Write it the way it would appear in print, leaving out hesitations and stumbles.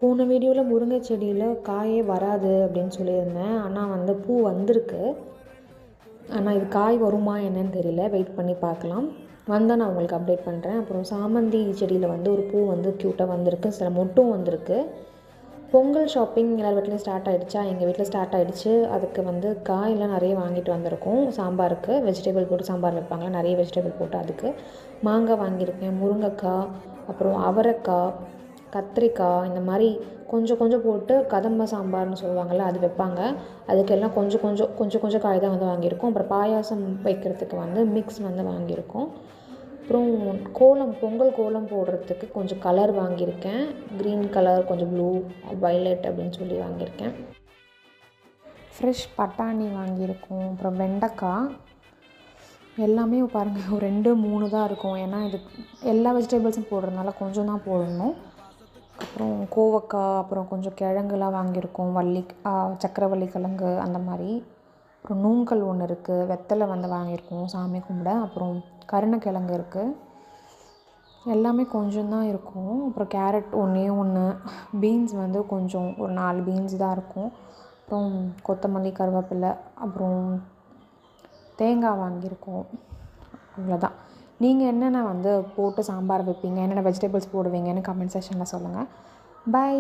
போன வீடியோவில் முருங்கை செடியில் காயே வராது அப்படின்னு சொல்லியிருந்தேன். ஆனால் வந்து பூ வந்திருக்கு. ஆனால் இது காய் வருமா என்னன்னு தெரியல. வெயிட் பண்ணி பார்க்கலாம். வந்தால் நான் உங்களுக்கு அப்டேட் பண்ணுறேன். அப்புறம் சாமந்தி செடியில் வந்து ஒரு பூ வந்து க்யூட்டாக வந்திருக்கு. சில மொட்டும் வந்திருக்கு. பொங்கல் ஷாப்பிங் எல்லார் வீட்லேயும் ஸ்டார்ட் ஆகிடுச்சா? எங்கள் வீட்டில் ஸ்டார்ட் ஆகிடுச்சு. அதுக்கு வந்து காயெல்லாம் நிறைய வாங்கிட்டு வந்திருக்கோம். சாம்பாருக்கு வெஜிடபிள் போட்டு சாம்பார் வைப்பாங்க, நிறைய வெஜிடபிள் போட்டு. அதுக்கு மாங்காய் வாங்கியிருக்கேன், முருங்கைக்காய், அப்புறம் அவரைக்காய், கத்திரிக்காய், இந்த மாதிரி கொஞ்சம் கொஞ்சம் போட்டு கதம்ப சாம்பார்னு சொல்லுவாங்கள்ல, அது வைப்பாங்க. அதுக்கெல்லாம் கொஞ்சம் கொஞ்சம் கொஞ்சம் கொஞ்சம் காய் தான் வந்து வாங்கியிருக்கோம். அப்புறம் பாயாசம் வைக்கிறதுக்கு வந்து மிக்ஸ் வந்து வாங்கியிருக்கோம். அப்புறம் பொங்கல் கோலம் போடுறதுக்கு கொஞ்சம் கலர் வாங்கியிருக்கேன். க்ரீன் கலர், கொஞ்சம் ப்ளூ, வயலட் அப்படின்னு சொல்லி வாங்கியிருக்கேன். ஃப்ரெஷ் பட்டாணி வாங்கியிருக்கோம். அப்புறம் வெண்டைக்காய் எல்லாமே பாருங்கள், ஒரு 2-3 தான் இருக்கும். ஏன்னா இது எல்லா வெஜிடபிள்ஸும் போடுறதுனால கொஞ்சம் தான் போடணும். அப்புறம் கோவக்காய், அப்புறம் கொஞ்சம் கிழங்குலாம் வாங்கியிருக்கோம். சக்கரவள்ளி கிழங்கு அந்த மாதிரி. அப்புறம் நூங்கல் ஒன்று இருக்குது. வெத்தலை வந்து வாங்கியிருக்கோம் சாமி கும்பிட. அப்புறம் கருணக்கிழங்கு இருக்குது. எல்லாமே கொஞ்சம் தான் இருக்கும். அப்புறம் கேரட் ஒன்று, பீன்ஸ் வந்து கொஞ்சம் ஒரு 4 பீன்ஸ் தான் இருக்கும். அப்புறம் கொத்தமல்லி, கருவேப்பிலை, அப்புறம் தேங்காய் வாங்கியிருக்கோம். அவ்வளோதான். நீங்கள் என்னென்ன வந்து போட்டு சாம்பார் வைப்பீங்க, என்னென்ன வெஜிடபிள்ஸ் போடுவீங்கன்னு கமெண்ட் செக்ஷனில் சொல்லுங்கள். பை.